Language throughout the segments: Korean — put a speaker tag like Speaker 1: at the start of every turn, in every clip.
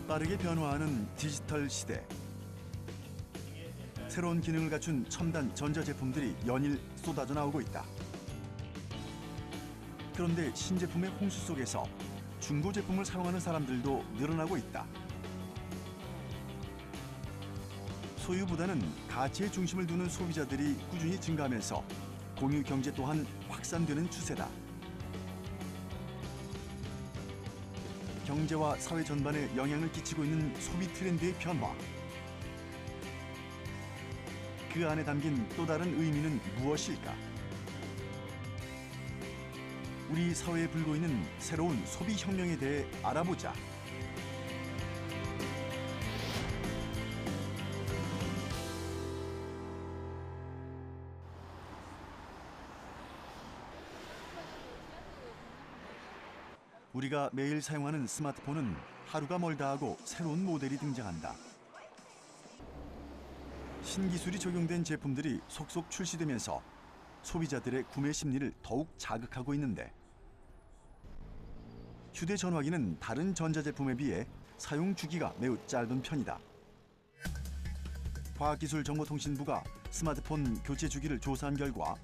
Speaker 1: 빠르게 변화하는 디지털 시대. 새로운 기능을 갖춘 첨단 전자제품들이 연일 쏟아져 나오고 있다. 그런데 신제품의 홍수 속에서 중고 제품을 사용하는 사람들도 늘어나고 있다. 소유보다는 가치에 중심을 두는 소비자들이 꾸준히 증가하면서 공유 경제 또한 확산되는 추세다. 경제와 사회 전반에 영향을 끼치고 있는 소비 트렌드의 변화. 그 안에 담긴 또 다른 의미는 무엇일까? 우리 사회에 불고 있는 새로운 소비 혁명에 대해 알아보자. 우리가 매일 사용하는 스마트폰은 하루가 멀다 하고 새로운 모델이 등장한다. 신기술이 적용된 제품들이 속속 출시되면서 소비자들의 구매 심리를 더욱 자극하고 있는데, 휴대전화기는 다른 전자제품에 비해 사용 주기가 매우 짧은 편이다. 과학기술정보통신부가 스마트폰 교체 주기를 조사한 결과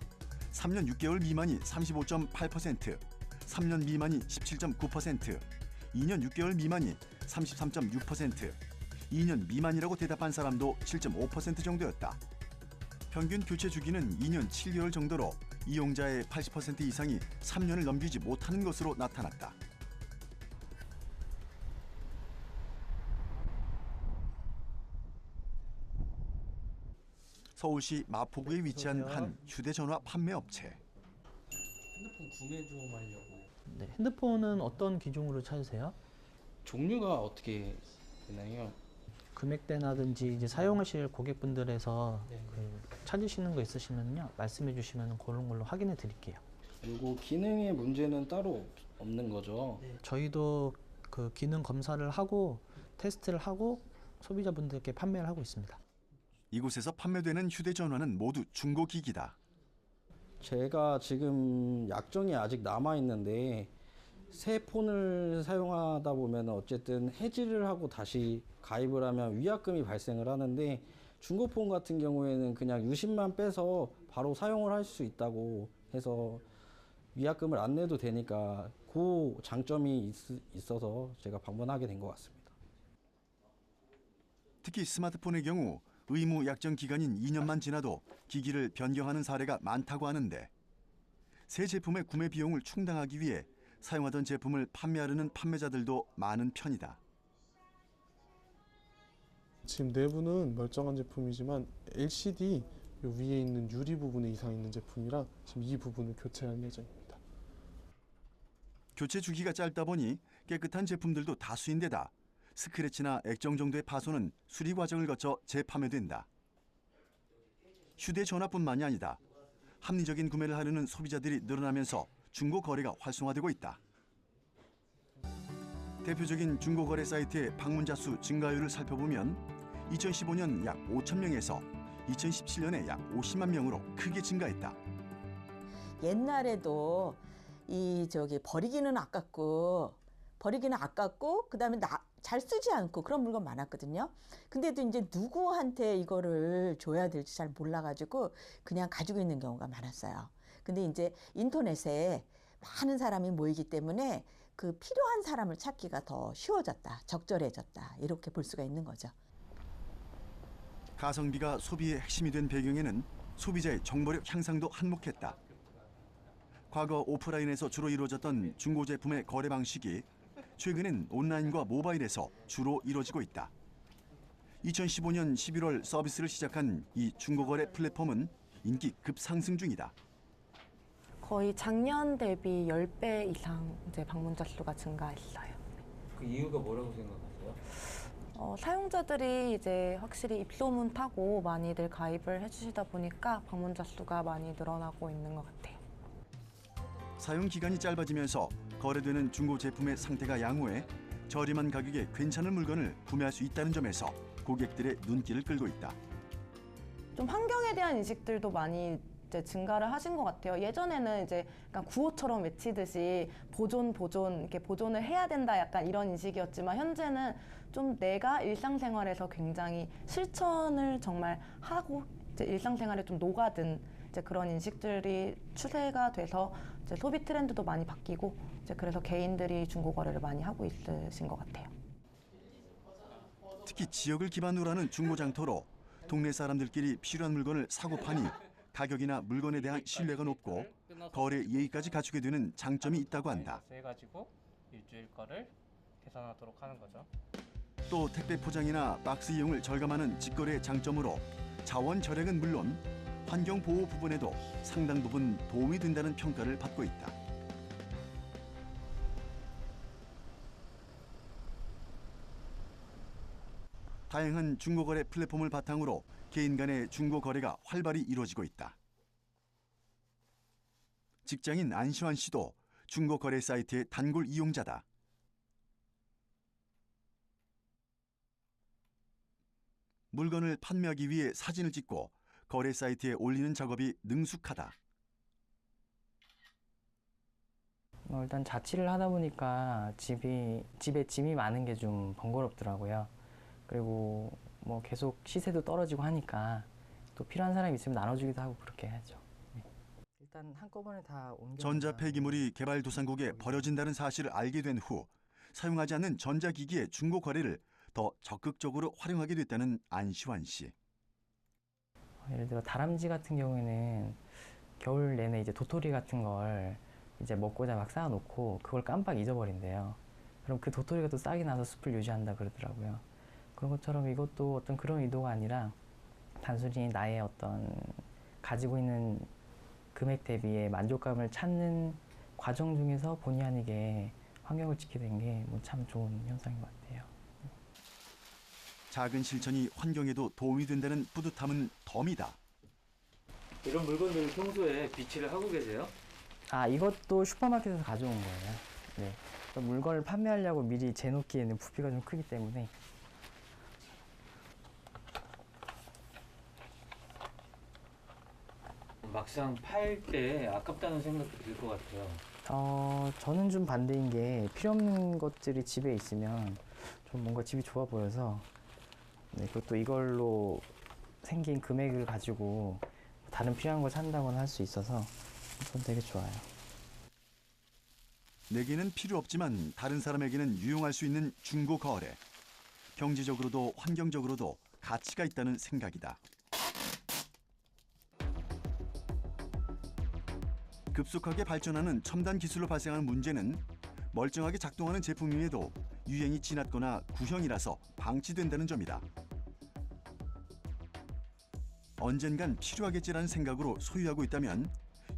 Speaker 1: 3년 6개월 미만이 35.8%, 3년 미만이 17.9%, 2년 6개월 미만이 33.6%, 2년 미만이라고 대답한 사람도 7.5% 정도였다. 평균 교체 주기는 2년 7개월 정도로 이용자의 80% 이상이 3년을 넘기지 못하는 것으로 나타났다. 서울시 마포구에 위치한 한 휴대전화 판매 업체.
Speaker 2: 핸드폰 구매 좀 하려고.
Speaker 3: 네, 핸드폰은 어떤 기종으로 찾으세요?
Speaker 2: 종류가 어떻게 되나요?
Speaker 3: 금액대나든지 이제 사용하실 고객분들에서
Speaker 2: 네.
Speaker 3: 찾으시는 거 있으시면요, 말씀해 주시면 그런 걸로 확인해 드릴게요.
Speaker 2: 그리고 기능의 문제는 따로 없는 거죠?
Speaker 3: 네. 저희도 그 기능 검사를 하고 테스트를 하고 소비자분들께 판매를 하고 있습니다.
Speaker 1: 이곳에서 판매되는 휴대전화는 모두 중고기기다.
Speaker 2: 제가 지금 약정이 아직 남아 있는데 새 폰을 사용하다 보면 어쨌든 해지를 하고 다시 가입을 하면 위약금이 발생을 하는데, 중고폰 같은 경우에는 그냥 유심만 빼서 바로 사용을 할 수 있다고 해서 위약금을 안 내도 되니까 그 장점이 있어서 제가 방문하게 된 것 같습니다.
Speaker 1: 특히 스마트폰의 경우 의무 약정 기간인 2년만 지나도 기기를 변경하는 사례가 많다고 하는데, 새 제품의 구매 비용을 충당하기 위해 사용하던 제품을 판매하려는 판매자들도 많은 편이다.
Speaker 4: 지금 내부는 멀쩡한 제품이지만 LCD 요 위에 있는 유리 부분에 이상이 있는 제품이라 지금 이 부분을 교체할 예정입니다.
Speaker 1: 교체 주기가 짧다 보니 깨끗한 제품들도 다수인데다 스크래치나 액정 정도의 파손은 수리 과정을 거쳐 재판매된다. 휴대전화뿐만이 아니다. 합리적인 구매를 하려는 소비자들이 늘어나면서 중고 거래가 활성화되고 있다. 대표적인 중고 거래 사이트의 방문자 수 증가율을 살펴보면 2015년 약 5,000명에서 2017년에 약 50만 명으로 크게 증가했다.
Speaker 5: 옛날에도 버리기는 아깝고 그다음에 잘 쓰지 않고 그런 물건 많았거든요. 근데도 이제 누구한테 이거를 줘야 될지 잘 몰라가지고 그냥 가지고 있는 경우가 많았어요. 근데 이제 인터넷에 많은 사람이 모이기 때문에 그 필요한 사람을 찾기가 더 쉬워졌다, 적절해졌다, 이렇게 볼 수가 있는 거죠.
Speaker 1: 가성비가 소비의 핵심이 된 배경에는 소비자의 정보력 향상도 한몫했다. 과거 오프라인에서 주로 이루어졌던 중고 제품의 거래 방식이 최근엔 온라인과 모바일에서 주로 이루어지고 있다. 2015년 11월 서비스를 시작한 이 중고거래 플랫폼은 인기 급상승 중이다.
Speaker 6: 거의 작년 대비 10배 이상 이제 방문자 수가 증가했어요.
Speaker 2: 그 이유가 뭐라고 생각하세요?
Speaker 6: 사용자들이 이제 확실히 입소문 타고 많이들 가입을 해주시다 보니까 방문자 수가 많이 늘어나고 있는 것 같아요.
Speaker 1: 사용 기간이 짧아지면서 거래되는 중고 제품의 상태가 양호해 저렴한 가격에 괜찮은 물건을 구매할 수 있다는 점에서 고객들의 눈길을 끌고 있다.
Speaker 6: 좀 환경에 대한 인식들도 많이 이제 증가를 하신 것 같아요. 예전에는 이제 약간 구호처럼 외치듯이 보존 이렇게 보존을 해야 된다 약간 이런 인식이었지만 현재는 좀 내가 일상생활에서 굉장히 실천을 정말 하고 이제 일상생활에 좀 녹아든 이제 그런 인식들이 추세가 돼서 이제 소비 트렌드도 많이 바뀌고 이제 그래서 개인들이 중고 거래를 많이 하고 있으신 것 같아요.
Speaker 1: 특히 지역을 기반으로 하는 중고장터로 동네 사람들끼리 필요한 물건을 사고 파니 가격이나 물건에 대한 신뢰가 높고 거래 예의까지 갖추게 되는 장점이 있다고 한다.
Speaker 7: 해가지고 일주일 거를 계산하도록 하는 거죠.
Speaker 1: 또 택배 포장이나 박스 이용을 절감하는 직거래의 장점으로 자원 절약은 물론 환경 보호 부분에도 상당 부분 도움이 된다는 평가를 받고 있다. 다양한 중고거래 플랫폼을 바탕으로 개인 간의 중고거래가 활발히 이루어지고 있다. 직장인 안시환 씨도 중고거래 사이트의 단골 이용자다. 물건을 판매하기 위해 사진을 찍고 거래 사이트에 올리는 작업이 능숙하다.
Speaker 8: 일단 자취를 하다 보니까 집에 짐이 많은 게 좀 번거롭더라고요. 그리고 뭐 계속 시세도 떨어지고 하니까 또 필요한 사람이 있으면 나눠주기도 하고 그렇게 해야죠. 네. 일단 한꺼번에 다 옮겨.
Speaker 1: 전자 폐기물이 개발도상국에 버려진다는 사실을 알게 된 후 사용하지 않는 전자기기의 중고 거래를 더 적극적으로 활용하게 됐다는 안시환 씨.
Speaker 8: 예를 들어 다람쥐 같은 경우에는 겨울 내내 이제 도토리 같은 걸 이제 먹고자 막 쌓아놓고 그걸 깜빡 잊어버린대요. 그럼 그 도토리가 또 싹이 나서 숲을 유지한다 그러더라고요. 그런 것처럼 이것도 어떤 그런 의도가 아니라 단순히 나의 어떤 가지고 있는 금액 대비의 만족감을 찾는 과정 중에서 본의 아니게 환경을 지키게 된 게 뭐 참 좋은 현상인 것 같아요.
Speaker 1: 작은 실천이 환경에도 도움이 된다는 뿌듯함은 덤이다.
Speaker 9: 이런 물건들을 평소에 비치를 하고 계세요?
Speaker 8: 아, 이것도 슈퍼마켓에서 가져온 거예요. 네. 물건을 판매하려고 미리 재놓기에는 부피가 좀 크기 때문에.
Speaker 9: 막상 팔 때 아깝다는 생각도 들 것 같아요.
Speaker 8: 저는 좀 반대인 게 필요 없는 것들이 집에 있으면 좀 뭔가 집이 좋아 보여서 네, 그것도 이걸로 생긴 금액을 가지고 다른 필요한 걸 산다거나 할 수 있어서 그건 되게 좋아요.
Speaker 1: 내게는 필요 없지만 다른 사람에게는 유용할 수 있는 중고 거래. 경제적으로도 환경적으로도 가치가 있다는 생각이다. 급속하게 발전하는 첨단 기술로 발생하는 문제는 멀쩡하게 작동하는 제품임에도 유행이 지났거나 구형이라서 방치된다는 점이다. 언젠간 필요하겠지라는 생각으로 소유하고 있다면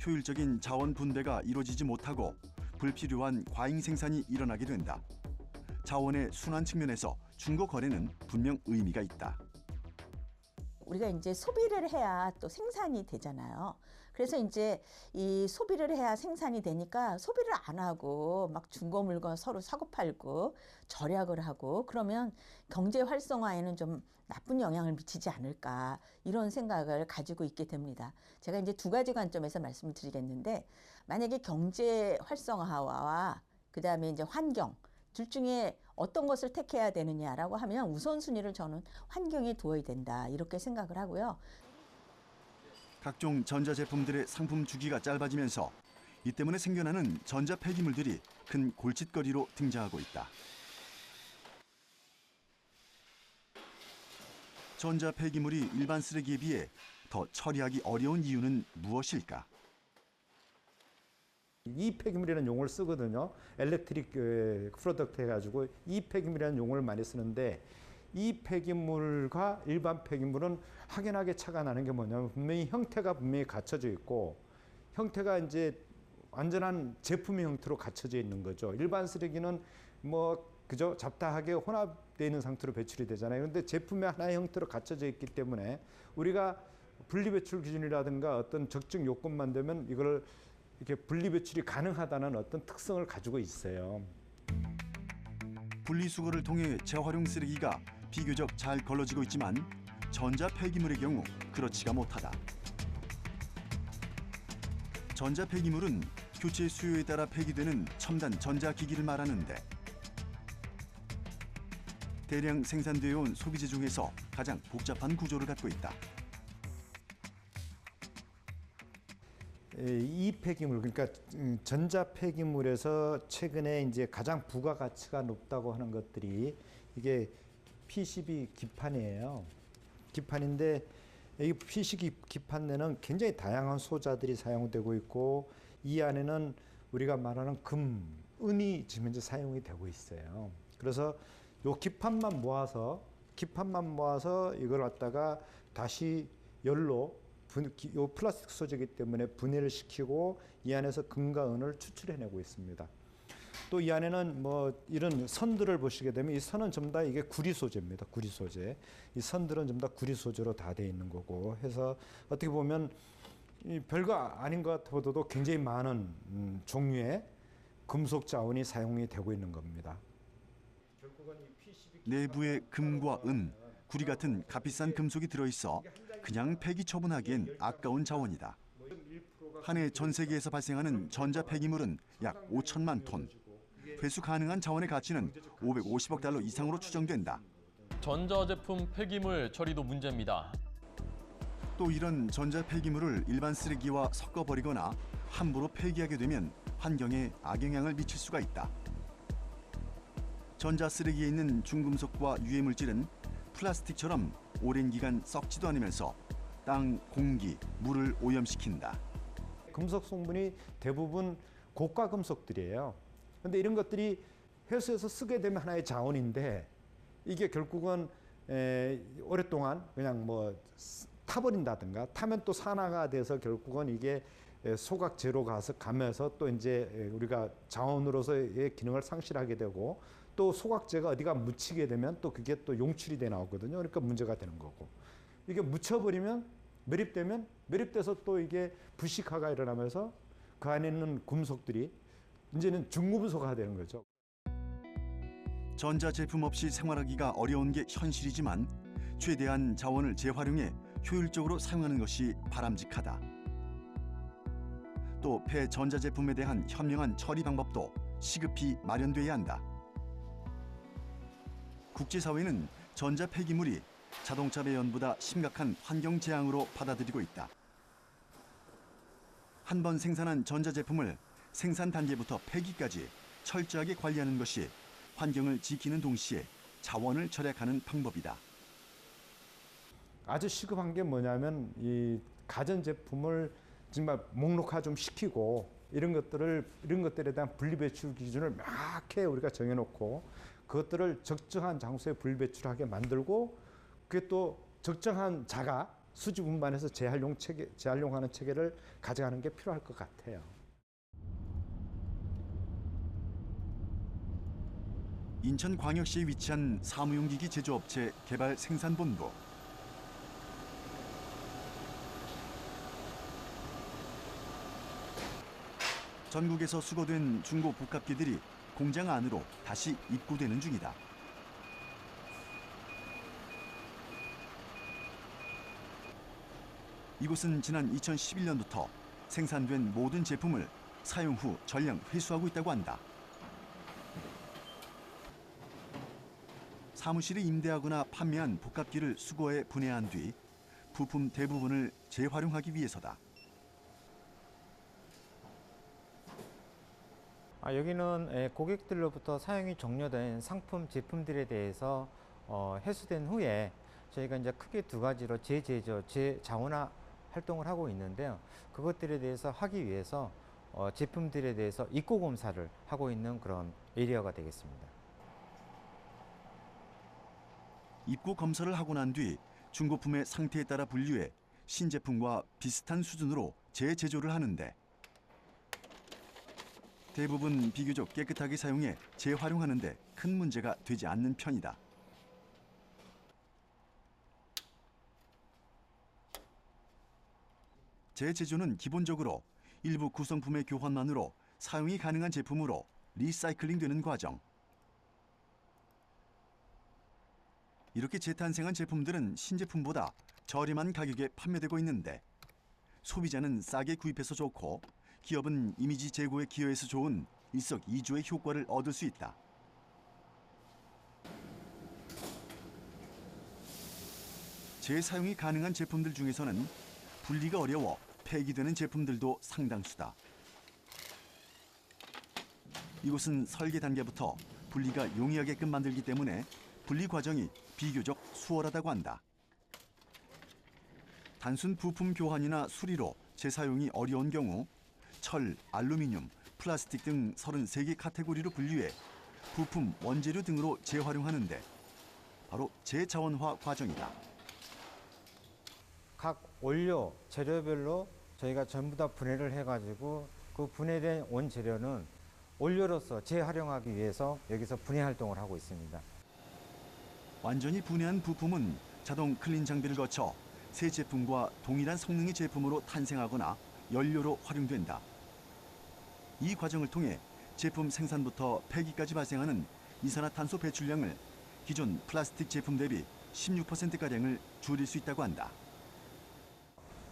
Speaker 1: 효율적인 자원 분배가 이루어지지 못하고 불필요한 과잉 생산이 일어나게 된다. 자원의 순환 측면에서 중고 거래는 분명 의미가 있다.
Speaker 5: 우리가 이제 소비를 해야 또 생산이 되잖아요. 그래서 이제 이 소비를 해야 생산이 되니까 소비를 안 하고 막 중고 물건 서로 사고 팔고 절약을 하고 그러면 경제 활성화에는 좀 나쁜 영향을 미치지 않을까 이런 생각을 가지고 있게 됩니다. 제가 이제 두 가지 관점에서 말씀을 드리겠는데 만약에 경제 활성화와 그다음에 이제 환경 둘 중에 어떤 것을 택해야 되느냐라고 하면 우선순위를 저는 환경에 두어야 된다 이렇게 생각을 하고요.
Speaker 1: 각종 전자제품들의 상품 주기가 짧아지면서 이 때문에 생겨나는 전자 폐기물들이 큰 골칫거리로 등장하고 있다. 전자 폐기물이 일반 쓰레기에 비해 더 처리하기 어려운 이유는 무엇일까?
Speaker 10: 이 폐기물이라는 용어를 쓰거든요. 엘렉트릭 프로덕트 해가지고 이 폐기물이라는 용어를 많이 쓰는데 이 폐기물과 일반 폐기물은 확연하게 차가 나는 게 뭐냐면 분명히 형태가 분명히 갖춰져 있고 형태가 이제 완전한 제품의 형태로 갖춰져 있는 거죠. 일반 쓰레기는 뭐 그저 잡다하게 혼합되어 있는 상태로 배출이 되잖아요. 그런데 제품의 하나의 형태로 갖춰져 있기 때문에 우리가 분리배출 기준이라든가 어떤 적정 요건만 되면 이걸 이렇게 분리배출이 가능하다는 어떤 특성을 가지고 있어요.
Speaker 1: 분리수거를 통해 재활용 쓰레기가 비교적 잘 걸러지고 있지만 전자 폐기물의 경우 그렇지가 못하다. 전자 폐기물은 교체 수요에 따라 폐기되는 첨단 전자기기를 말하는데 대량 생산되어 온 소비재 중에서 가장 복잡한 구조를 갖고 있다.
Speaker 10: 이 폐기물, 그러니까 전자 폐기물에서 최근에 이제 가장 부가가치가 높다고 하는 것들이 이게 PCB 기판이에요. 기판인데 이 PCB 기판 내는 굉장히 다양한 소자들이 사용되고 있고 이 안에는 우리가 말하는 금, 은이 지금 현재 사용이 되고 있어요. 그래서 요 기판만 모아서 이걸 갖다가 다시 열로 요 플라스틱 소재이기 때문에 분해를 시키고 이 안에서 금과 은을 추출해내고 있습니다. 또 이 안에는 뭐 이런 선들을 보시게 되면 이 선은 전부 다 이게 구리 소재입니다. 구리 소재. 이 선들은 전부 다 구리 소재로 다 돼 있는 거고 해서 어떻게 보면 이 별거 아닌 것 같아도 굉장히 많은 종류의 금속 자원이 사용이 되고 있는 겁니다.
Speaker 1: 내부에 금과 은, 구리 같은 값비싼 금속이 들어있어 그냥 폐기 처분하기엔 아까운 자원이다. 한 해 전 세계에서 발생하는 전자 폐기물은 약 5천만 톤. 회수 가능한 자원의 가치는 550억 달러 이상으로 추정된다.
Speaker 11: 전자제품 폐기물 처리도 문제입니다.
Speaker 1: 또 이런 전자 폐기물을 일반 쓰레기와 섞어버리거나 함부로 폐기하게 되면 환경에 악영향을 미칠 수가 있다. 전자 쓰레기에 있는 중금속과 유해물질은 플라스틱처럼 오랜 기간 썩지도 않으면서 땅, 공기, 물을 오염시킨다.
Speaker 10: 금속 성분이 대부분 고가 금속들이에요. 그런데 이런 것들이 회수해서 쓰게 되면 하나의 자원인데 이게 결국은 오랫동안 그냥 뭐 타버린다든가 타면 또 산화가 돼서 결국은 이게 소각재로 가면서 또 이제 우리가 자원으로서의 기능을 상실하게 되고 또 소각재가 어디가 묻히게 되면 또 그게 또 용출이 돼 나오거든요. 그러니까 문제가 되는 거고 이게 묻혀버리면 매립돼서 또 이게 부식화가 일어나면서 그 안에 있는 금속들이 이제는 중금속화가 되는 거죠.
Speaker 1: 전자제품 없이 생활하기가 어려운 게 현실이지만 최대한 자원을 재활용해 효율적으로 사용하는 것이 바람직하다. 또 폐전자제품에 대한 현명한 처리 방법도 시급히 마련돼야 한다. 국제사회는 전자 폐기물이 자동차 배연보다 심각한 환경 재앙으로 받아들이고 있다. 한 번 생산한 전자제품을 생산 단계부터 폐기까지 철저하게 관리하는 것이 환경을 지키는 동시에 자원을 절약하는 방법이다.
Speaker 10: 아주 시급한 게 뭐냐면 이 가전제품을 정말 목록화 좀 시키고 이런 것들에 대한 분리배출 기준을 명확히 우리가 정해놓고 그것들을 적정한 장소에 분리배출하게 만들고 그게 또 적정한 자가 수지 운반해서 재활용하는 체계를 가져가는 게 필요할 것 같아요.
Speaker 1: 인천광역시에 위치한 사무용기기 제조업체 개발 생산본부. 전국에서 수거된 중고 복합기들이 공장 안으로 다시 입고되는 중이다. 이곳은 지난 2011년부터 생산된 모든 제품을 사용 후 전량 회수하고 있다고 한다. 사무실에 임대하거나 판매한 복합기를 수거해 분해한 뒤 부품 대부분을 재활용하기 위해서다.
Speaker 12: 여기는 고객들로부터 사용이 종료된 상품 제품들에 대해서 회수된 후에 저희가 이제 크게 두 가지로 재제조, 재자원화 활동을 하고 있는데요. 그것들에 대해서 하기 위해서 제품들에 대해서 입고 검사를 하고 있는 그런 에리어가 되겠습니다.
Speaker 1: 입고 검사를 하고 난 뒤 중고품의 상태에 따라 분류해 신제품과 비슷한 수준으로 재제조를 하는데 대부분 비교적 깨끗하게 사용해 재활용하는 데 큰 문제가 되지 않는 편이다. 재제조는 기본적으로 일부 구성품의 교환만으로 사용이 가능한 제품으로 리사이클링되는 과정. 이렇게 재탄생한 제품들은 신제품보다 저렴한 가격에 판매되고 있는데 소비자는 싸게 구입해서 좋고 기업은 이미지 제고에 기여해서 좋은 일석이조의 효과를 얻을 수 있다. 재사용이 가능한 제품들 중에서는 분리가 어려워 폐기되는 제품들도 상당수다. 이곳은 설계 단계부터 분리가 용이하게끔 만들기 때문에 분리 과정이 비교적 수월하다고 한다. 단순 부품 교환이나 수리로 재사용이 어려운 경우 철, 알루미늄, 플라스틱 등 33개 카테고리로 분류해 부품, 원재료 등으로 재활용하는데 바로 재자원화 과정이다.
Speaker 12: 각 원료, 재료별로 저희가 전부 다 분해를 해가지고 그 분해된 원재료는 원료로서 재활용하기 위해서 여기서 분해 활동을 하고 있습니다.
Speaker 1: 완전히 분해한 부품은 자동 클린 장비를 거쳐 새 제품과 동일한 성능의 제품으로 탄생하거나 연료로 활용된다. 이 과정을 통해 제품 생산부터 폐기까지 발생하는 이산화탄소 배출량을 기존 플라스틱 제품 대비 16%가량을 줄일 수 있다고 한다.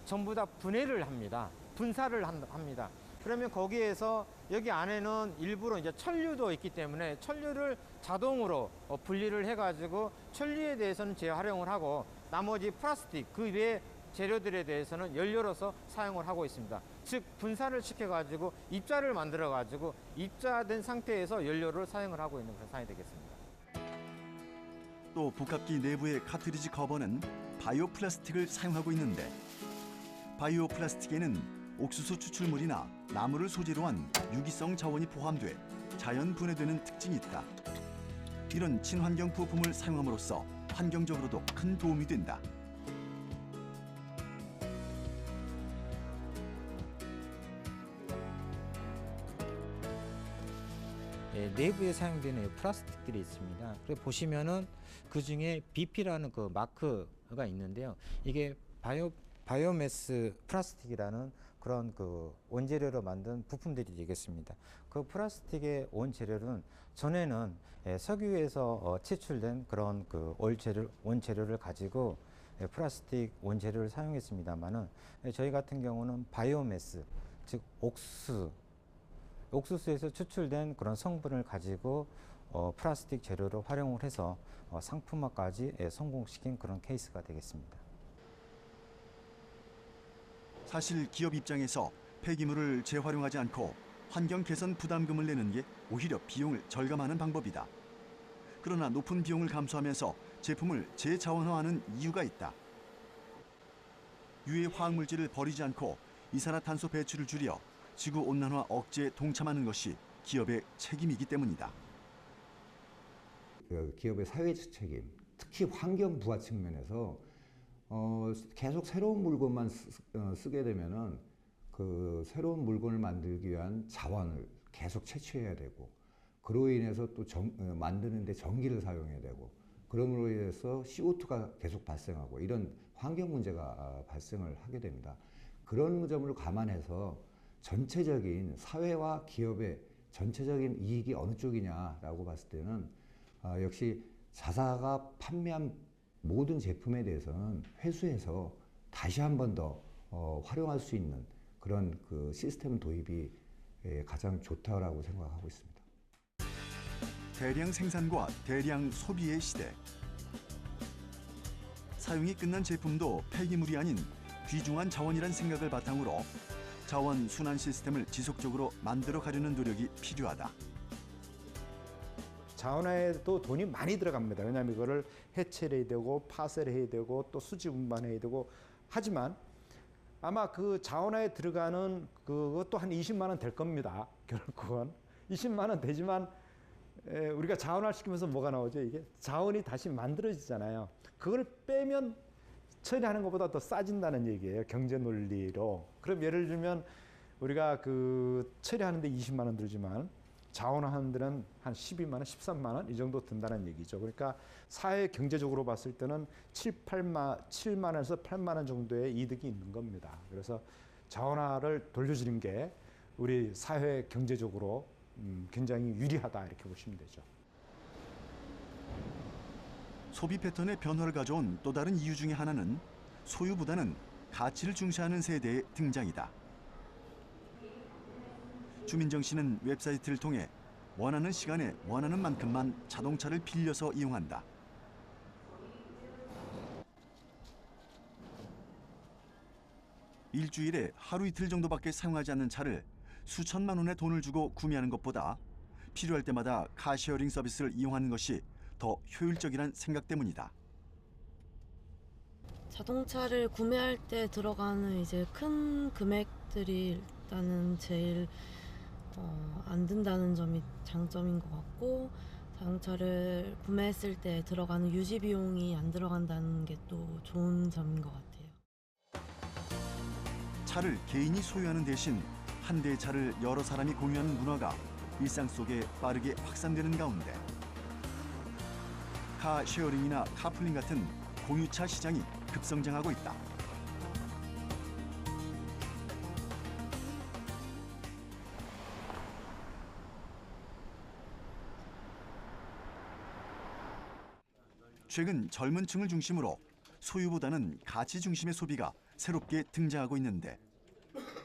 Speaker 12: 전부 다 분해를 합니다. 분사를 합니다. 그러면 거기에서 여기 안에는 일부러 이제 천류도 있기 때문에 천류를 자동으로 분리를 해가지고 천류에 대해서는 재활용을 하고 나머지 플라스틱 그 외 재료들에 대해서는 연료로서 사용을 하고 있습니다. 즉 분사를 시켜가지고 입자를 만들어가지고 입자된 상태에서 연료를 사용을 하고 있는 그런 상황이 되겠습니다.
Speaker 1: 또 복합기 내부의 카트리지 커버는 바이오 플라스틱을 사용하고 있는데 바이오 플라스틱에는 옥수수 추출물이나 나무를 소재로 한 유기성 자원이 포함돼 자연 분해되는 특징이 있다. 이런 친환경 부품을 사용함으로써 환경적으로도 큰 도움이 된다.
Speaker 12: 내부에 사용되는 플라스틱들이 있습니다. 그래서 보시면은 그 중에 BP라는 그 마크가 있는데요. 이게 바이오매스 플라스틱이라는 그런 그 원재료로 만든 부품들이 되겠습니다. 그 플라스틱의 원재료는 전에는 석유에서 채출된 그런 그 원재료를 가지고 플라스틱 원재료를 사용했습니다만은 저희 같은 경우는 바이오매스, 즉 옥수수에서 추출된 그런 성분을 가지고 플라스틱 재료로 활용을 해서 상품화까지 성공시킨 그런 케이스가 되겠습니다.
Speaker 1: 사실 기업 입장에서 폐기물을 재활용하지 않고 환경 개선 부담금을 내는 게 오히려 비용을 절감하는 방법이다. 그러나 높은 비용을 감수하면서 제품을 재자원화하는 이유가 있다. 유해 화학물질을 버리지 않고 이산화탄소 배출을 줄여 지구온난화 억제에 동참하는 것이 기업의 책임이기 때문이다.
Speaker 13: 기업의 사회적 책임, 특히 환경 부하 측면에서 계속 새로운 물건만 쓰게 되면은 그 새로운 물건을 만들기 위한 자원을 계속 채취해야 되고, 그로 인해서 또 만드는데 전기를 사용해야 되고, 그럼으로 인해서 CO2가 계속 발생하고 이런 환경 문제가 발생을 하게 됩니다. 그런 점을 감안해서 전체적인 사회와 기업의 전체적인 이익이 어느 쪽이냐라고 봤을 때는 역시 자사가 판매한 모든 제품에 대해서는 회수해서 다시 한 번 더 활용할 수 있는 그런 그 시스템 도입이 가장 좋다라고 생각하고 있습니다.
Speaker 1: 대량 생산과 대량 소비의 시대. 사용이 끝난 제품도 폐기물이 아닌 귀중한 자원이란 생각을 바탕으로 자원 순환 시스템을 지속적으로 만들어 가려는 노력이 필요하다.
Speaker 10: 자원화에도 돈이 많이 들어갑니다. 왜냐하면 이거를 해체를 해야 되고 파쇄를 해야 되고 또 수지 운반해야 되고 하지만 아마 그 자원화에 들어가는 그것도 한 20만 원 될 겁니다. 결국은 20만 원 되지만 우리가 자원화 시키면서 뭐가 나오죠? 이게 자원이 다시 만들어지잖아요. 그걸 빼면 처리하는 것보다 더 싸진다는 얘기예요. 경제 논리로. 그럼 예를 들면 우리가 그 처리하는데 20만 원 들지만 자원화하는 데는 한 12만 원, 13만 원 이 정도 든다는 얘기죠. 그러니까 사회 경제적으로 봤을 때는 7만 원에서 8만 원 정도의 이득이 있는 겁니다. 그래서 자원화를 돌려주는 게 우리 사회 경제적으로 굉장히 유리하다 이렇게 보시면 되죠.
Speaker 1: 소비 패턴의 변화를 가져온 또 다른 이유 중에 하나는 소유보다는 가치를 중시하는 세대의 등장이다. 주민정 씨는 웹사이트를 통해 원하는 시간에 원하는 만큼만 자동차를 빌려서 이용한다. 일주일에 하루 이틀 정도밖에 사용하지 않는 차를 수천만 원의 돈을 주고 구매하는 것보다 필요할 때마다 카쉐어링 서비스를 이용하는 것이 더 효율적이란 생각 때문이다.
Speaker 14: 자동차를 구매할 때 들어가는 이제 큰 금액들이 일단은 제일 안 든다는 점이 장점인 것 같고, 자동차를 구매했을 때 들어가는 유지 비용이 안 들어간다는 게 또 좋은 점인 것 같아요.
Speaker 1: 차를 개인이 소유하는 대신 한 대의 차를 여러 사람이 공유하는 문화가 일상 속에 빠르게 확산되는 가운데 카쉐어링이나 카풀링 같은 공유차 시장이 급성장하고 있다. 최근 젊은 층을 중심으로 소유보다는 가치 중심의 소비가 새롭게 등장하고 있는데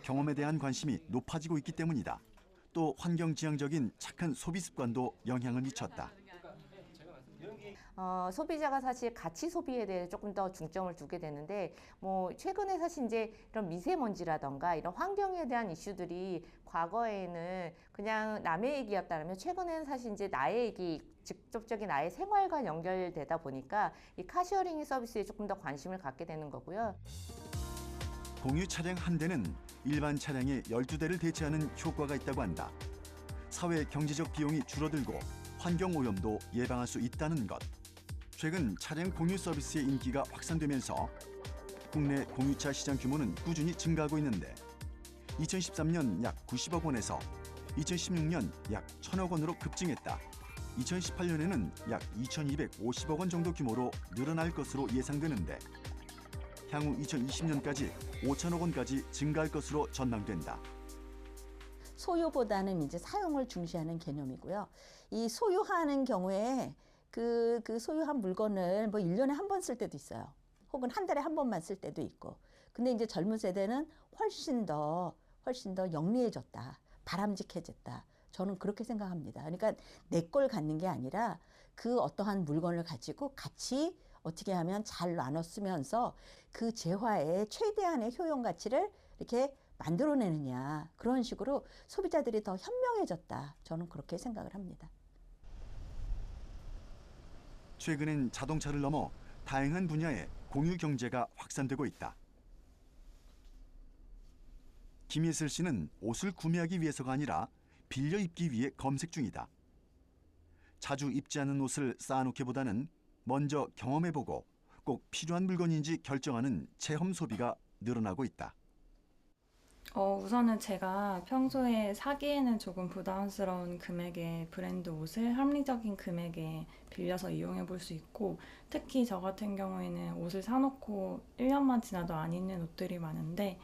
Speaker 1: 경험에 대한 관심이 높아지고 있기 때문이다. 또 환경지향적인 착한 소비 습관도 영향을 미쳤다.
Speaker 15: 소비자가 사실 가치 소비에 대해 조금 더 중점을 두게 되는데, 최근에 사실 이제 이런 미세먼지라던가 이런 환경에 대한 이슈들이 과거에는 그냥 남의 얘기였다면 최근에는 사실 이제 나의 얘기, 직접적인 나의 생활과 연결되다 보니까 이 카쉐어링 서비스에 조금 더 관심을 갖게 되는 거고요.
Speaker 1: 공유 차량 한 대는 일반 차량의 12대를 대체하는 효과가 있다고 한다. 사회 경제적 비용이 줄어들고 환경 오염도 예방할 수 있다는 것. 최근 차량 공유 서비스의 인기가 확산되면서 국내 공유차 시장 규모는 꾸준히 증가하고 있는데 2013년 약 90억 원에서 2016년 약 1,000억 원으로 급증했다. 2018년에는 약 2,250억 원 정도 규모로 늘어날 것으로 예상되는데 향후 2020년까지 5천억 원까지 증가할 것으로 전망된다.
Speaker 5: 소유보다는 이제 사용을 중시하는 개념이고요. 이 소유하는 경우에 그 소유한 물건을 1년에 한 번 쓸 때도 있어요. 혹은 한 달에 한 번만 쓸 때도 있고. 근데 이제 젊은 세대는 훨씬 더 영리해졌다. 바람직해졌다. 저는 그렇게 생각합니다. 그러니까 내 걸 갖는 게 아니라 그 어떠한 물건을 가지고 같이 어떻게 하면 잘 나눠 쓰면서 그 재화의 최대한의 효용 가치를 이렇게 만들어내느냐. 그런 식으로 소비자들이 더 현명해졌다. 저는 그렇게 생각을 합니다.
Speaker 1: 최근엔 자동차를 넘어 다양한 분야의 공유 경제가 확산되고 있다. 김예슬 씨는 옷을 구매하기 위해서가 아니라 빌려 입기 위해 검색 중이다. 자주 입지 않은 옷을 쌓아놓기보다는 먼저 경험해보고 꼭 필요한 물건인지 결정하는 체험 소비가 늘어나고 있다.
Speaker 16: 우선은 제가 평소에 사기에는 조금 부담스러운 금액의 브랜드 옷을 합리적인 금액에 빌려서 이용해 볼 수 있고, 특히 저 같은 경우에는 옷을 사놓고 1년만 지나도 안 입는 옷들이 많은데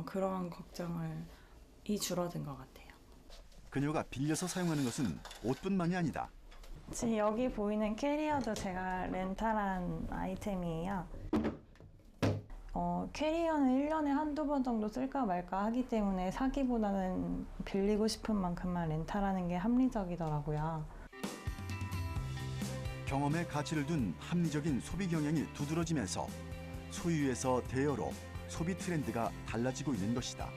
Speaker 16: 그러한 걱정이 줄어든 것 같아요.
Speaker 1: 그녀가 빌려서 사용하는 것은 옷뿐만이 아니다.
Speaker 16: 지금 여기 보이는 캐리어도 제가 렌탈한 아이템이에요. 캐리어는 1년에 한두 번 정도 쓸까 말까 하기 때문에 사기보다는 빌리고 싶은 만큼만 렌탈하는 게 합리적이더라고요.
Speaker 1: 경험에 가치를 둔 합리적인 소비 경향이 두드러지면서 소유에서 대여로 소비 트렌드가 달라지고 있는 것이다.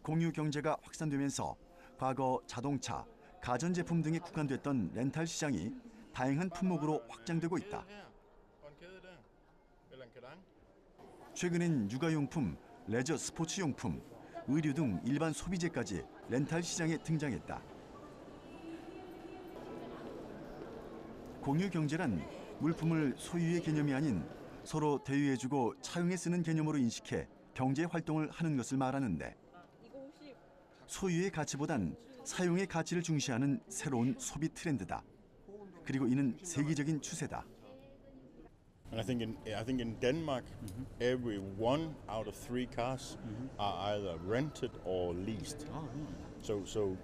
Speaker 1: 공유 경제가 확산되면서 과거 자동차, 가전제품 등에 국한됐던 렌탈 시장이 다양한 품목으로 확장되고 있다. 최근엔 육아용품, 레저 스포츠용품, 의류 등 일반 소비재까지 렌탈 시장에 등장했다. 공유 경제란 물품을 소유의 개념이 아닌 서로 대유해주고 차용해 쓰는 개념으로 인식해 경제 활동을 하는 것을 말하는데, 소유의 가치보단 사용의 가치를 중시하는 새로운 소비 트렌드다. 그리고 이는 세계적인 추세다.
Speaker 17: And I think in Denmark, every 1 out of 3 cars are either rented or leased. So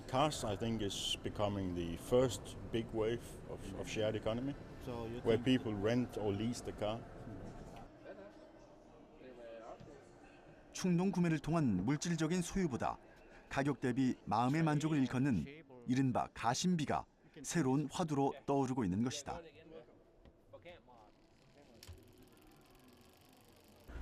Speaker 17: Cars, I think, is becoming the first big wave of shared economy, where people rent or lease the car.
Speaker 1: 충동 구매를 통한 물질적인 소유보다 가격 대비 마음의 만족을 일컫는 이른바 가심비가 새로운 화두로 떠오르고 있는 것이다.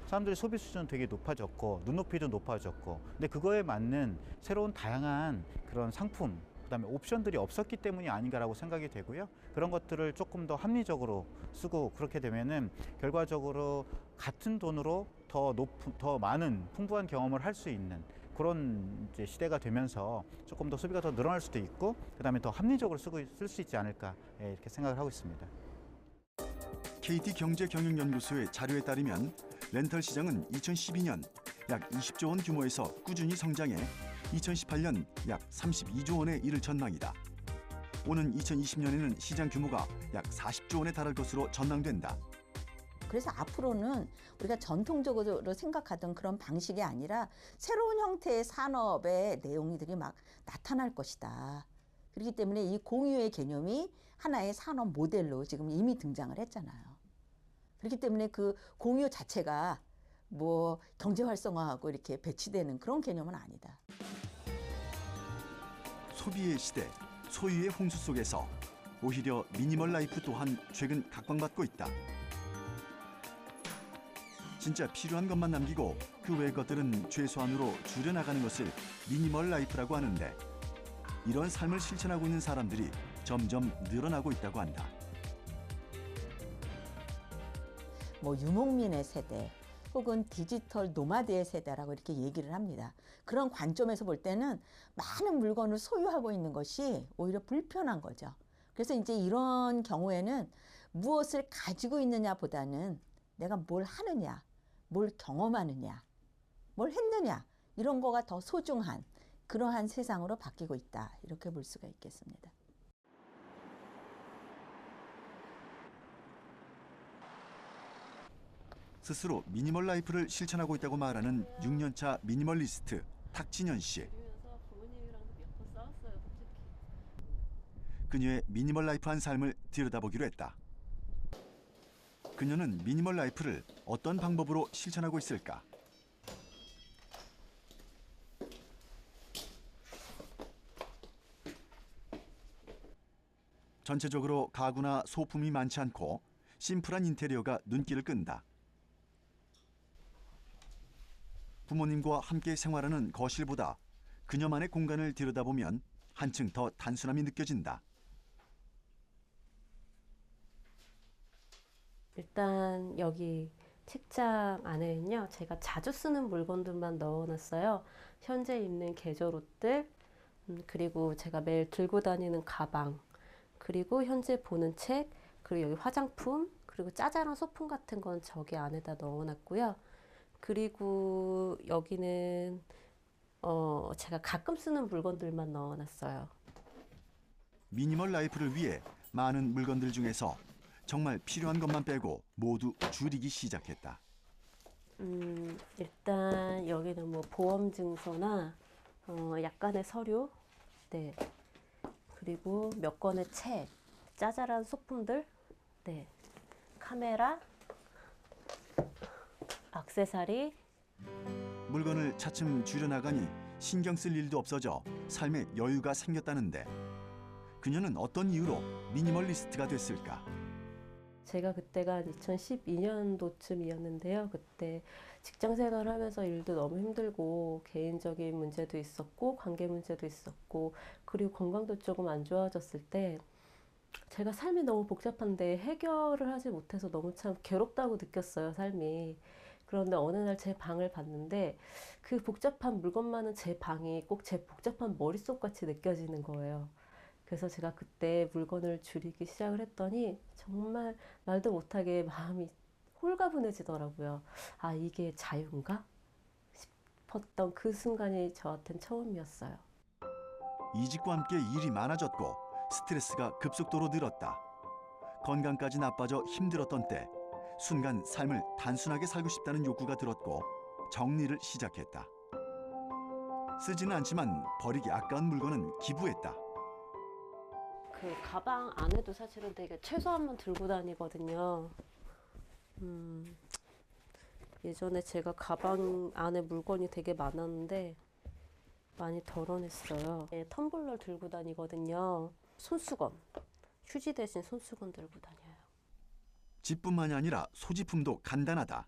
Speaker 18: 사람들의 소비 수준은 되게 높아졌고 눈높이도 높아졌고, 근데 그거에 맞는 새로운 다양한 그런 상품, 그다음에 옵션들이 없었기 때문이 아닌가라고 생각이 되고요. 그런 것들을 조금 더 합리적으로 쓰고, 그렇게 되면은 결과적으로 같은 돈으로 더 많은 풍부한 경험을 할 수 있는 그런 이제 시대가 되면서 조금 더 소비가 더 늘어날 수도 있고, 그다음에 더 합리적으로 쓸 수 있지 않을까, 이렇게 생각을 하고 있습니다.
Speaker 1: KT 경제경영연구소의 자료에 따르면 렌털 시장은 2012년 약 20조 원 규모에서 꾸준히 성장해 2018년 약 32조 원에 이를 전망이다. 오는 2020년에는 시장 규모가 약 40조 원에 달할 것으로 전망된다.
Speaker 5: 그래서 앞으로는 우리가 전통적으로 생각하던 그런 방식이 아니라 새로운 형태의 산업의 내용들이 막 나타날 것이다. 그렇기 때문에 이 공유의 개념이 하나의 산업 모델로 지금 이미 등장을 했잖아요. 그렇기 때문에 그 공유 자체가 뭐 경제 활성화하고 이렇게 배치되는 그런 개념은 아니다.
Speaker 1: 소비의 시대, 소유의 홍수 속에서 오히려 미니멀 라이프 또한 최근 각광받고 있다. 진짜 필요한 것만 남기고 그 외의 것들은 최소한으로 줄여나가는 것을 미니멀 라이프라고 하는데, 이런 삶을 실천하고 있는 사람들이 점점 늘어나고 있다고 한다.
Speaker 5: 뭐 유목민의 세대 혹은 디지털 노마드의 세대라고 이렇게 얘기를 합니다. 그런 관점에서 볼 때는 많은 물건을 소유하고 있는 것이 오히려 불편한 거죠. 그래서 이제 이런 경우에는 무엇을 가지고 있느냐보다는 내가 뭘 하느냐, 뭘 경험하느냐, 뭘 했느냐, 이런 거가 더 소중한 그러한 세상으로 바뀌고 있다. 이렇게 볼 수가 있겠습니다.
Speaker 1: 스스로 미니멀 라이프를 실천하고 있다고 말하는 6년차 미니멀리스트 탁진현 씨. 그녀의 미니멀 라이프한 삶을 들여다보기로 했다. 그녀는 미니멀 라이프를 어떤 방법으로 실천하고 있을까? 전체적으로 가구나 소품이 많지 않고 심플한 인테리어가 눈길을 끈다. 부모님과 함께 생활하는 거실보다 그녀만의 공간을 들여다보면 한층 더 단순함이 느껴진다.
Speaker 19: 일단 여기 책장 안에는요, 제가 자주 쓰는 물건들만 넣어놨어요. 현재 입는 계절 옷들, 그리고 제가 매일 들고 다니는 가방, 그리고 현재 보는 책, 그리고 여기 화장품, 그리고 짜잘한 소품 같은 건 저기 안에다 넣어놨고요. 그리고 여기는 제가 가끔 쓰는 물건들만 넣어놨어요.
Speaker 1: 미니멀 라이프를 위해 많은 물건들 중에서 정말 필요한 것만 빼고 모두 줄이기 시작했다.
Speaker 19: 일단 여기는 뭐 보험증서나 약간의 서류, 네, 그리고 몇 권의 책, 짜잘한 소품들, 네, 카메라, 액세서리.
Speaker 1: 물건을 차츰 줄여나가니 신경 쓸 일도 없어져 삶에 여유가 생겼다는데, 그녀는 어떤 이유로 미니멀리스트가 됐을까?
Speaker 19: 제가 그때가 2012년도쯤이었는데요. 그때 직장 생활을 하면서 일도 너무 힘들고 개인적인 문제도 있었고 관계 문제도 있었고 그리고 건강도 조금 안 좋아졌을 때 제가 삶이 너무 복잡한데 해결을 하지 못해서 너무 참 괴롭다고 느꼈어요, 삶이. 그런데 어느 날 제 방을 봤는데 그 복잡한 물건 많은 제 방이 꼭 제 복잡한 머릿속 같이 느껴지는 거예요. 그래서 제가 그때 물건을 줄이기 시작을 했더니 정말 말도 못하게 마음이 홀가분해지더라고요. 아, 이게 자유인가? 싶었던 그 순간이 저한테는 처음이었어요.
Speaker 1: 이직과 함께 일이 많아졌고 스트레스가 급속도로 늘었다. 건강까지 나빠져 힘들었던 때 순간 삶을 단순하게 살고 싶다는 욕구가 들었고 정리를 시작했다. 쓰지는 않지만 버리기 아까운 물건은 기부했다.
Speaker 19: 그 가방 안에도 사실은 되게 최소한만 들고 다니거든요. 예전에 제가 가방 안에 물건이 되게 많았는데 많이 덜어냈어요. 네, 텀블러 들고 다니거든요. 손수건, 휴지 대신 손수건 들고 다녀요.
Speaker 1: 집뿐만이 아니라 소지품도 간단하다.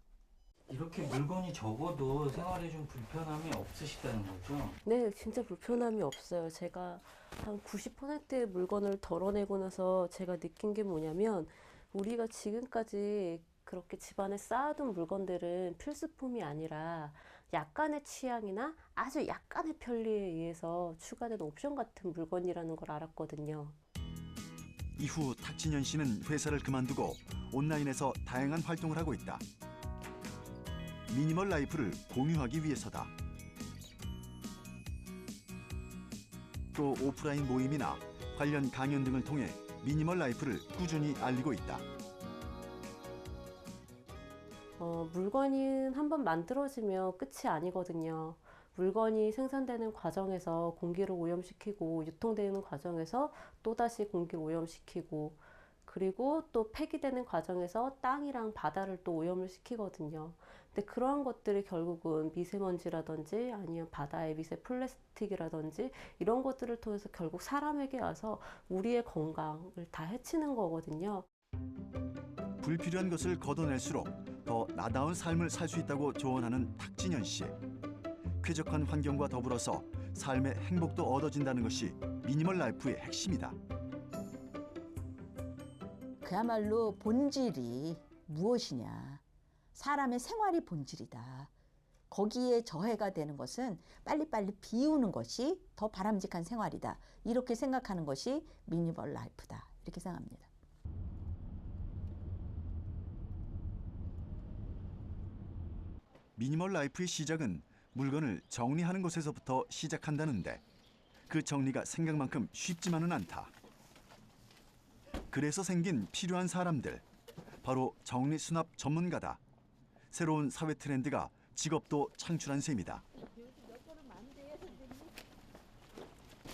Speaker 9: 이렇게 물건이 적어도 생활에 좀 불편함이 없으시다는 거죠?
Speaker 19: 네, 진짜 불편함이 없어요. 제가 한 90%의 물건을 덜어내고 나서 제가 느낀 게 뭐냐면 우리가 지금까지 그렇게 집안에 쌓아둔 물건들은 필수품이 아니라 약간의 취향이나 아주 약간의 편리에 의해서 추가된 옵션 같은 물건이라는 걸 알았거든요.
Speaker 1: 이후 탁진현 씨는 회사를 그만두고 온라인에서 다양한 활동을 하고 있다. 미니멀 라이프를 공유하기 위해서다. 또 오프라인 모임이나 관련 강연 등을 통해 미니멀 라이프를 꾸준히 알리고 있다.
Speaker 19: 물건이 한번 만들어지면 끝이 아니거든요. 물건이 생산되는 과정에서 공기를 오염시키고 유통되는 과정에서 또다시 공기를 오염시키고 그리고 또 폐기되는 과정에서 땅이랑 바다를 또 오염을 시키거든요. 근데 그러한 것들이 결국은 미세먼지라든지 아니면 바다의 미세 플라스틱이라든지 이런 것들을 통해서 결국 사람에게 와서 우리의 건강을 다 해치는 거거든요.
Speaker 1: 불필요한 것을 걷어낼수록 더 나다운 삶을 살 수 있다고 조언하는 탁진현 씨. 쾌적한 환경과 더불어서 삶의 행복도 얻어진다는 것이 미니멀 라이프의 핵심이다.
Speaker 5: 그야말로 본질이 무엇이냐. 사람의 생활이 본질이다. 거기에 저해가 되는 것은 빨리빨리 비우는 것이 더 바람직한 생활이다. 이렇게 생각하는 것이 미니멀 라이프다. 이렇게 생각합니다.
Speaker 1: 미니멀 라이프의 시작은 물건을 정리하는 것에서부터 시작한다는데 그 정리가 생각만큼 쉽지만은 않다. 그래서 생긴 필요한 사람들, 바로 정리수납 전문가다. 새로운 사회 트렌드가 직업도 창출한 셈이다.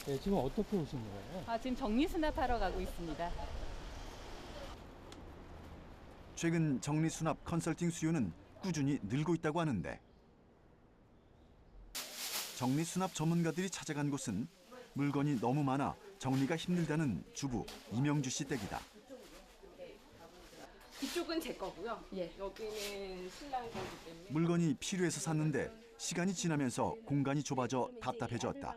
Speaker 20: 네, 지금 어떻게 오신 거예요?
Speaker 21: 지금 정리수납하러 가고 있습니다.
Speaker 1: 최근 정리수납 컨설팅 수요는 꾸준히 늘고 있다고 하는데 정리수납 전문가들이 찾아간 곳은 물건이 너무 많아 정리가 힘들다는 주부 이명주 씨 댁이다.
Speaker 22: 이쪽은 제 거고요. 여기는 신랑 거기 때문에.
Speaker 1: 물건이 필요해서 샀는데 시간이 지나면서 공간이 좁아져 답답해졌다.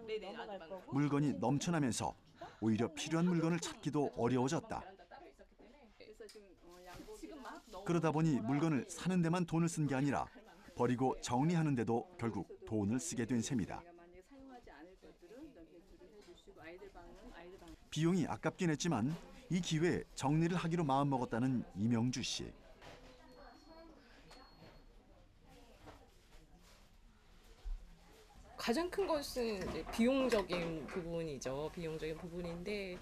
Speaker 1: 물건이 넘쳐나면서 오히려 필요한 물건을 찾기도 어려워졌다. 그러다 보니 물건을 사는 데만 돈을 쓴 게 아니라 버리고 정리하는 데도 결국 돈을 쓰게 된 셈이다. 비용이 아깝긴 했지만 이 기회에 정리를 하기로 마음먹었다는 이명주 씨.
Speaker 22: 가장 큰 것은 이제 비용적인 부분이죠. 비용적인 부분인데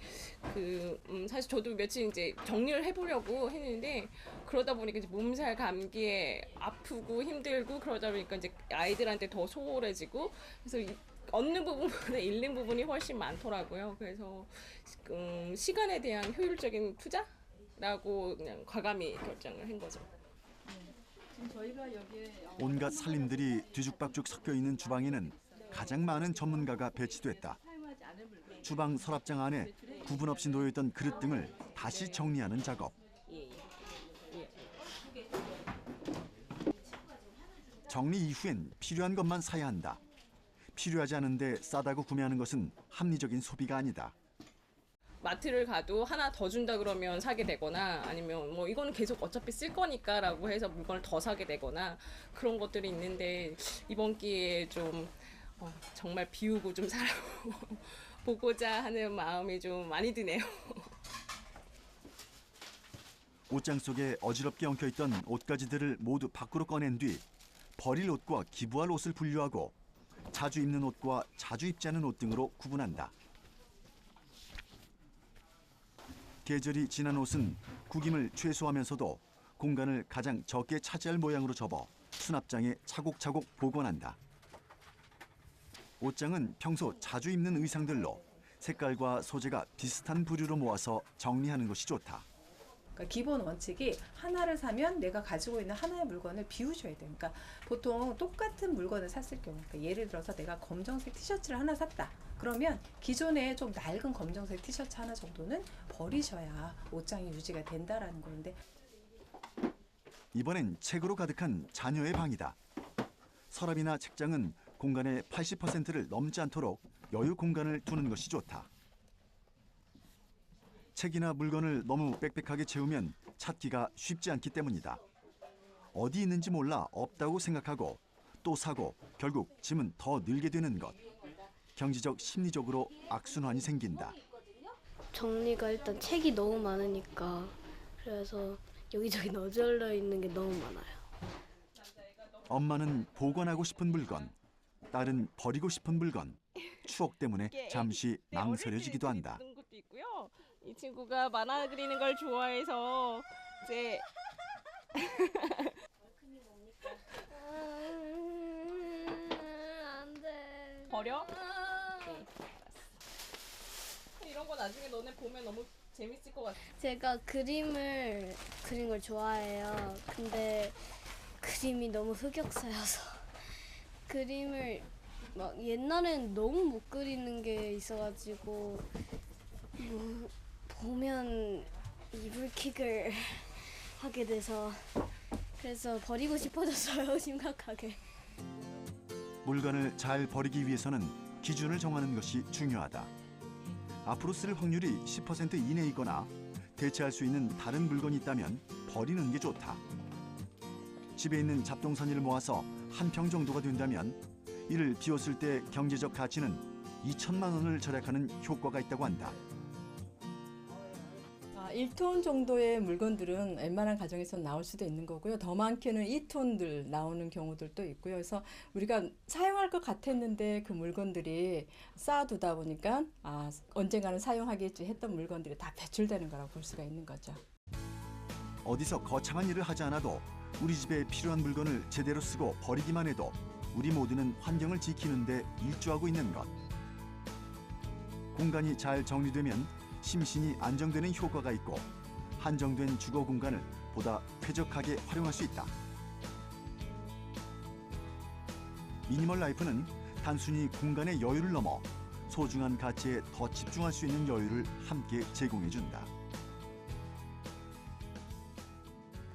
Speaker 22: 사실 저도 며칠 이제 정리를 해보려고 했는데 그러다 보니까 이제 몸살 감기에 아프고 힘들고 그러다 보니까 이제 아이들한테 더 소홀해지고 그래서 얻는 부분보다 잃는 부분이 훨씬 많더라고요. 그래서 시간에 대한 효율적인 투자라고 그냥 과감히 결정을 한 거죠.
Speaker 21: 지금 저희가 여기에
Speaker 1: 온갖 살림들이 뒤죽박죽 섞여 있는 주방에는 가장 많은 전문가가 배치됐다. 주방 서랍장 안에 구분 없이 놓여있던 그릇 등을 다시 정리하는 작업. 정리 이후엔 필요한 것만 사야 한다. 필요하지 않은데 싸다고 구매하는 것은 합리적인 소비가 아니다.
Speaker 22: 마트를 가도 하나 더 준다 그러면 사게 되거나 아니면 뭐 이거는 계속 어차피 쓸 거니까라고 해서 물건을 더 사게 되거나 그런 것들이 있는데 이번 기회에 좀 정말 비우고 좀 살아보고자 하는 마음이 좀 많이 드네요.
Speaker 1: 옷장 속에 어지럽게 엉켜있던 옷가지들을 모두 밖으로 꺼낸 뒤 버릴 옷과 기부할 옷을 분류하고 자주 입는 옷과 자주 입지 않은 옷 등으로 구분한다. 계절이 지난 옷은 구김을 최소화하면서도 공간을 가장 적게 차지할 모양으로 접어 수납장에 차곡차곡 보관한다. 옷장은 평소 자주 입는 의상들로 색깔과 소재가 비슷한 부류로 모아서 정리하는 것이 좋다.
Speaker 3: 그러니까 기본 원칙이 하나를 사면 내가 가지고 있는 하나의 물건을 비우셔야 돼요. 그러니까 보통 똑같은 물건을 샀을 경우, 그러니까 예를 들어서 내가 검정색 티셔츠를 하나 샀다. 그러면 기존에 좀 낡은 검정색 티셔츠 하나 정도는 버리셔야 옷장이 유지가 된다라는 건데.
Speaker 1: 이번엔 책으로 가득한 자녀의 방이다. 서랍이나 책장은 공간의 80%를 넘지 않도록 여유 공간을 두는 것이 좋다. 책이나 물건을 너무 빽빽하게 채우면 찾기가 쉽지 않기 때문이다. 어디 있는지 몰라 없다고 생각하고 또 사고 결국 짐은 더 늘게 되는 것. 경제적, 심리적으로 악순환이 생긴다.
Speaker 4: 정리가 일단 책이 너무 많으니까 그래서 여기저기 너절려 있는 게 너무 많아요.
Speaker 1: 엄마는 보관하고 싶은 물건, 딸은 버리고 싶은 물건, 추억 때문에 잠시 망설여지기도 한다.
Speaker 22: 이 친구가 만화 그리는 걸 좋아해서 이제
Speaker 4: 안돼.
Speaker 22: 버려? 이런 거 나중에 너네 보면 너무 재밌을 것 같아.
Speaker 4: 제가 그림을 그린 걸 좋아해요. 근데 그림이 너무 흑역사여서 그림을 막 옛날엔 너무 못 그리는 게 있어가지고 보면 이불킥을 하게 돼서 그래서 버리고 싶어졌어요. 심각하게.
Speaker 1: 물건을 잘 버리기 위해서는 기준을 정하는 것이 중요하다. 앞으로 쓸 확률이 10% 이내이거나 대체할 수 있는 다른 물건이 있다면 버리는 게 좋다. 집에 있는 잡동사니를 모아서 한 평 정도가 된다면 이를 비웠을 때 경제적 가치는 2천만 원을 절약하는 효과가 있다고 한다.
Speaker 23: 1톤 정도의 물건들은 웬만한 가정에서 나올 수도 있는 거고요. 더 많게는 2톤들 나오는 경우들도 있고요. 그래서 우리가 사용할 것 같았는데 그 물건들이 쌓아두다 보니까 언젠가는 사용하겠지 했던 물건들이 다 배출되는 거라고 볼 수가 있는 거죠.
Speaker 1: 어디서 거창한 일을 하지 않아도 우리 집에 필요한 물건을 제대로 쓰고 버리기만 해도 우리 모두는 환경을 지키는 데 일조하고 있는 것. 공간이 잘 정리되면 심신이 안정되는 효과가 있고 한정된 주거 공간을 보다 쾌적하게 활용할 수 있다. 미니멀 라이프는 단순히 공간의 여유를 넘어 소중한 가치에 더 집중할 수 있는 여유를 함께 제공해준다.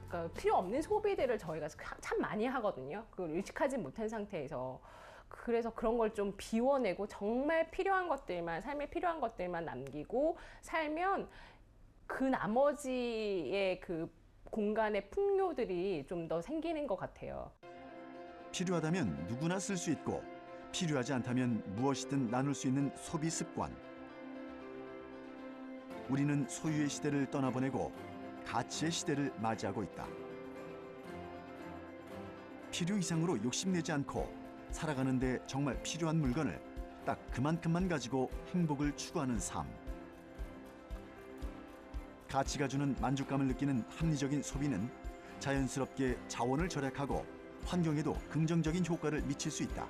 Speaker 24: 그러니까 필요 없는 소비들을 저희가 참 많이 하거든요. 그걸 의식하지 못한 상태에서. 그래서 그런 걸 좀 비워내고 정말 필요한 것들만, 삶에 필요한 것들만 남기고 살면 그 나머지의 그 공간의 풍요들이 좀 더 생기는 것 같아요.
Speaker 1: 필요하다면 누구나 쓸 수 있고 필요하지 않다면 무엇이든 나눌 수 있는 소비 습관. 우리는 소유의 시대를 떠나보내고 가치의 시대를 맞이하고 있다. 필요 이상으로 욕심내지 않고 살아가는데 정말 필요한 물건을 딱 그만큼만 가지고 행복을 추구하는 삶. 가치가 주는 만족감을 느끼는 합리적인 소비는 자연스럽게 자원을 절약하고 환경에도 긍정적인 효과를 미칠 수 있다.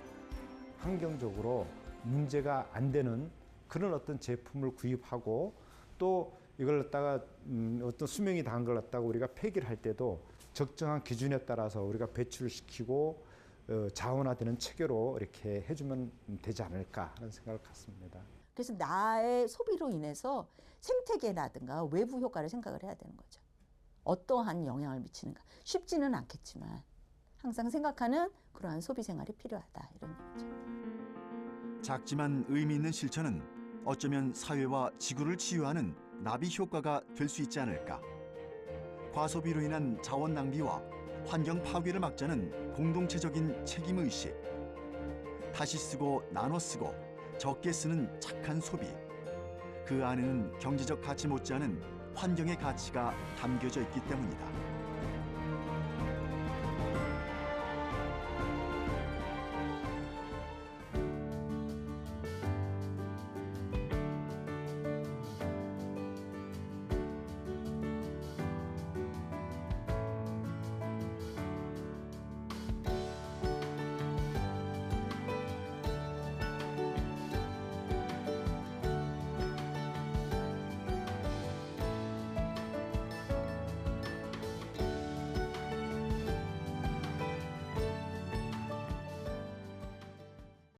Speaker 10: 환경적으로 문제가 안 되는 그런 어떤 제품을 구입하고 또 이걸 갖다가 어떤 수명이 다한 걸 갖다가 우리가 폐기를 할 때도 적정한 기준에 따라서 우리가 배출을 시키고 자원화되는 체계로 이렇게 해주면 되지 않을까 하는 생각을 갖습니다.
Speaker 5: 그래서 나의 소비로 인해서 생태계라든가 외부 효과를 생각을 해야 되는 거죠. 어떠한 영향을 미치는가. 쉽지는 않겠지만 항상 생각하는 그러한 소비 생활이 필요하다 이런 얘기죠.
Speaker 1: 작지만 의미 있는 실천은 어쩌면 사회와 지구를 치유하는 나비 효과가 될 수 있지 않을까. 과소비로 인한 자원 낭비와 환경 파괴를 막자는 공동체적인 책임의식. 다시 쓰고 나눠 쓰고 적게 쓰는 착한 소비. 그 안에는 경제적 가치 못지않은 환경의 가치가 담겨져 있기 때문이다.